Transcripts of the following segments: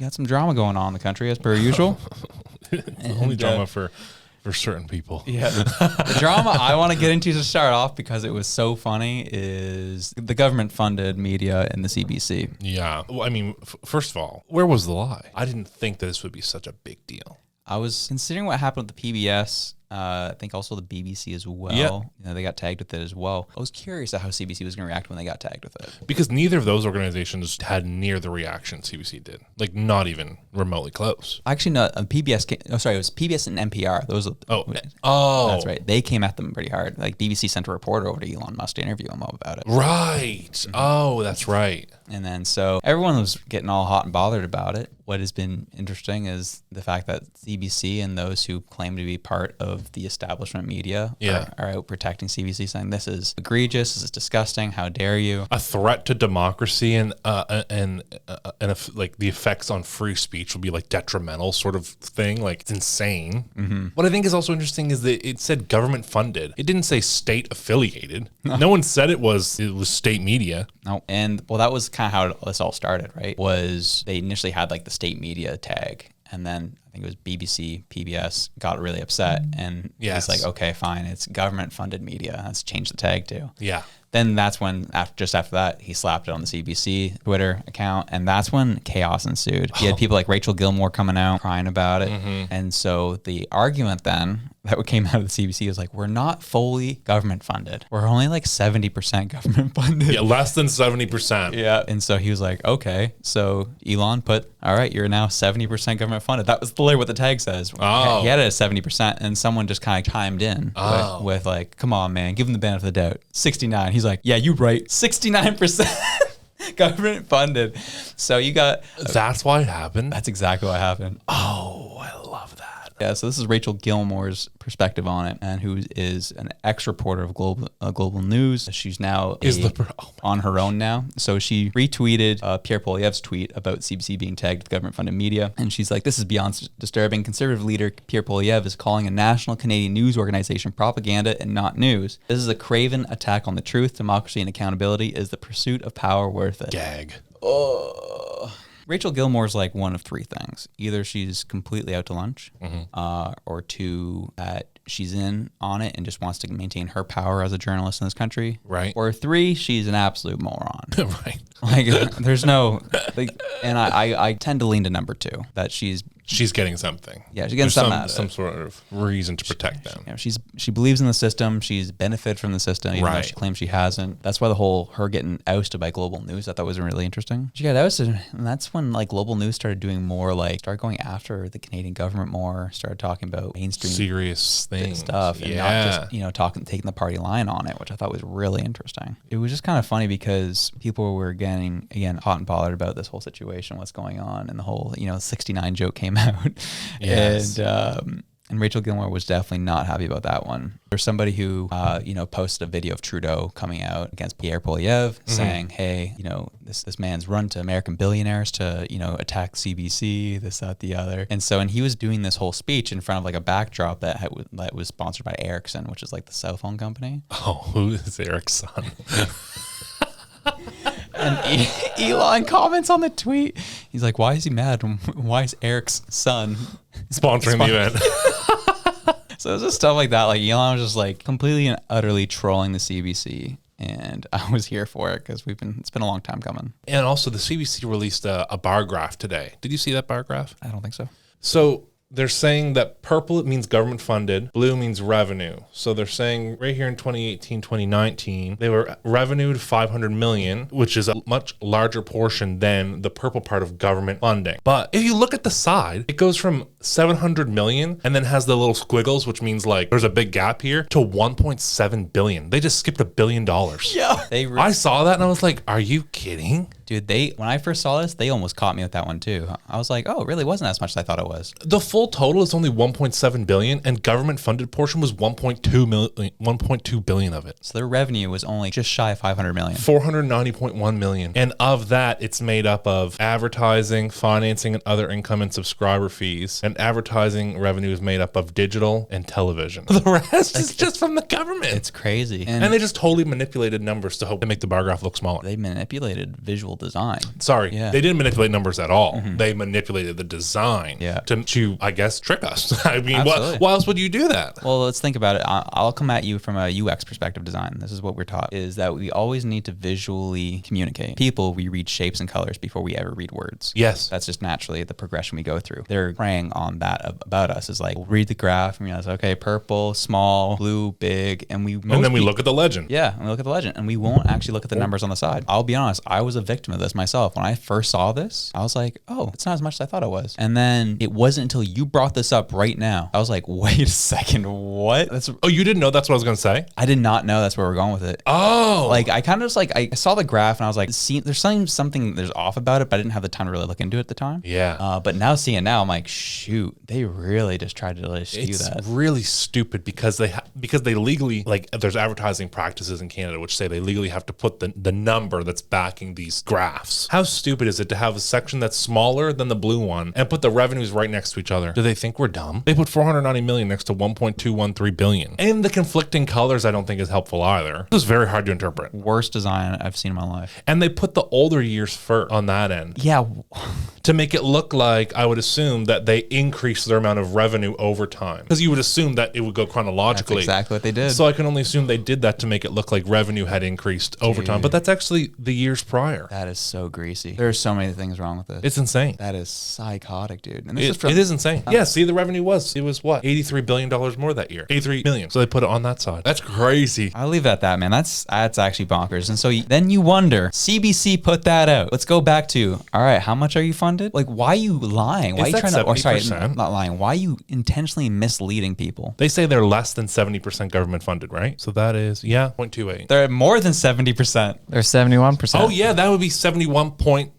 got some drama going on in the country as per usual. Only drama for certain people. Yeah. The drama I want to get into to start off, because it was so funny, is the government-funded media and the CBC. Yeah. Well, I mean, first of all, where was the lie? I didn't think that this would be such a big deal. I was considering what happened with the PBS. I think also the BBC as well. Yeah. You know, they got tagged with it as well. I was curious at how CBC was going to react when they got tagged with it. Because neither of those organizations had near the reaction CBC did. Like, not even remotely close. Actually, no, PBS came, it was PBS and NPR. Those. Oh. That's right. They came at them pretty hard. Like, BBC sent a reporter over to Elon Musk to interview him all about it. Right. Mm-hmm. Oh, that's right. And then so everyone was getting all hot and bothered about it. What has been interesting is the fact that CBC and those who claim to be part of the establishment media are out protecting CBC, saying this is egregious, this is disgusting, how dare you? A threat to democracy and if, like, the effects on free speech will be like detrimental sort of thing. Like, it's insane. Mm-hmm. What I think is also interesting is that it said government funded. It didn't say state affiliated. No one said it was state media. No, and well, that was kind of how this all started, right? Was they initially had like the state media tag, and then I think it was BBC, PBS got really upset, and it's like, okay, fine, it's government funded media. Let's change the tag to. Yeah. Then that's when, just after that, he slapped it on the CBC Twitter account, and that's when chaos ensued. He had people like Rachel Gilmore coming out crying about it, and so the argument then that came out of the CBC was like, we're not fully government funded. We're only like 70% government funded. Yeah, less than 70%. Yeah, and so he was like, okay, so Elon put, all right, you're now 70% government funded. That was literally what the tag says. Oh. He had it at 70%, and someone just kind of chimed in with like, come on, man, give him the benefit of the doubt. 69. He's like, yeah, you're right. 69% government funded. So you got... That's why it happened? That's exactly what happened. Oh, I love that. Yeah, so this is Rachel Gilmore's perspective on it, and who is an ex-reporter of Global News. She's now on her own now. So she retweeted Pierre Poilievre's tweet about CBC being tagged with government-funded media, and she's like, this is beyond disturbing. Conservative leader Pierre Poilievre is calling a national Canadian news organization propaganda and not news. This is a craven attack on the truth, democracy, and accountability. Is the pursuit of power worth it? Gag. Oh... Rachel Gilmore's like one of three things. Either she's completely out to lunch, or two, that she's in on it and just wants to maintain her power as a journalist in this country. Right. Or three, she's an absolute moron. Right. Like, there's no, like, and I tend to lean to number two, that she's getting something. Yeah, she's getting something out of it. Some sort of reason to protect them. You know, she believes in the system. She's benefited from the system, even though she claims she hasn't. That's why the whole her getting ousted by Global News, I thought was really interesting. She got ousted, and that's when like Global News started doing more, like started going after the Canadian government more, started talking about mainstream serious things stuff, and not just taking the party line on it, which I thought was really interesting. It was just kind of funny because people were getting hot and bothered about this whole situation, what's going on, and the whole 69 joke came out. Yes. And Rachel Gilmore was definitely not happy about that one. There's somebody who, posted a video of Trudeau coming out against Pierre Poilievre, saying, hey, this man's run to American billionaires to, attack CBC, this, that, the other. And he was doing this whole speech in front of like a backdrop that was sponsored by Ericsson, which is like the cell phone company. Oh, who is Ericsson? And Elon comments on the tweet. He's like, why is he mad? Why is Eric's son sponsoring the event? So it's just stuff like that. Like Elon was just like completely and utterly trolling the CBC. And I was here for it because it's been a long time coming. And also the CBC released a bar graph today. Did you see that bar graph? I don't think so. So they're saying that purple means government funded, blue means revenue. So they're saying right here in 2018, 2019, they were revenued 500 million, which is a much larger portion than the purple part of government funding. But if you look at the side, it goes from 700 million and then has the little squiggles, which means like there's a big gap here, to 1.7 billion. They just skipped $1 billion. Yeah. I saw that and I was like, are you kidding? Dude, when I first saw this, they almost caught me with that one too. I was like, oh, it really wasn't as much as I thought it was. The full whole total is only 1.7 billion, and government funded portion was 1.2 billion of it. So their revenue was only just shy of 500 million. 490.1 million. And of that, it's made up of advertising, financing, and other income and subscriber fees. And advertising revenue is made up of digital and television. The rest is just from the government. It's crazy. And they just totally manipulated numbers to hope to make the bar graph look smaller. They manipulated visual design. Sorry, Yeah. they didn't manipulate numbers at all. They manipulated the design to, I guess, trick us. I mean, why else would you do that? Well, let's think about it. I'll come at you from a UX perspective design. This is what we're taught, is that we always need to visually communicate. People, we read shapes and colors before we ever read words. Yes. That's just naturally the progression we go through. They're preying on that about us. Is like, we'll read the graph and realize, okay, purple, small, blue, big, and then we look at the legend. Yeah, and we look at the legend, and we won't actually look at the numbers on the side. I'll be honest, I was a victim of this myself. When I first saw this, I was like, oh, it's not as much as I thought it was. And then it wasn't until you brought this up right now, I was like, wait a second, what? Oh, you didn't know that's what I was going to say? I did not know that's where we're going with it. Oh. Like, I kind of just like, I saw the graph and I was like, there's something there's off about it, but I didn't have the time to really look into it at the time. Yeah. But now seeing it now, I'm like, shoot, they really just tried to like skew that. It's really stupid because they legally, like, there's advertising practices in Canada which say they legally have to put the number that's backing these graphs. How stupid is it to have a section that's smaller than the blue one and put the revenues right next to each other? Do they think we're dumb? They put 490 million next to 1.213 billion. And the conflicting colors I don't think is helpful either. It was very hard to interpret. Worst design I've seen in my life. And they put the older years first on that end. Yeah. To make it look like, I would assume, that they increased their amount of revenue over time. Because you would assume that it would go chronologically. That's exactly what they did. So I can only assume they did that to make it look like revenue had increased over time. But that's actually the years prior. That is so greasy. There's so many things wrong with it. It's insane. That is psychotic, dude. And It is insane. Yeah, see, the revenue was what? $83 billion more that year. 83 million. So they put it on that side. That's crazy. I'll leave it at that, man. That's actually bonkers. And so then you wonder, CBC put that out. Let's go back to, all right, how much are you funded? Like, why are you lying? Why are you trying to, or sorry, not lying. Why are you intentionally misleading people? They say they're less than 70% government funded, right? So that is, 0.28. They're more than 70%. They're 71%. Oh, yeah, that would be 71.12.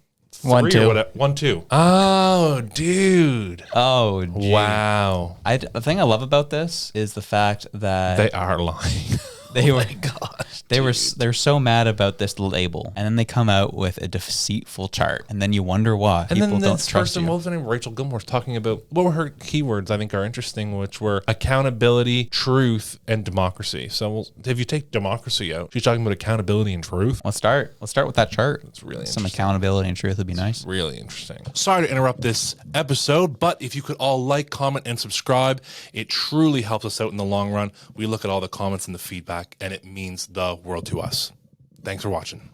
12. Oh, dude. Oh, geez. Wow. The thing I love about this is the fact that they are lying. They oh were, my gosh, they're so mad about this label, and then they come out with a deceitful chart, and then you wonder why and people then don't this trust person, you. what was her name? Rachel Gilmore's talking about, what were her keywords I think are interesting, which were accountability, truth, and democracy. So if you take democracy out, she's talking about accountability and truth. Let's start with that chart. It's really some accountability and truth would be nice. Really interesting. Sorry to interrupt this episode, but if you could all like, comment, and subscribe, it truly helps us out in the long run. We look at all the comments and the feedback, and it means the world to us. Thanks for watching.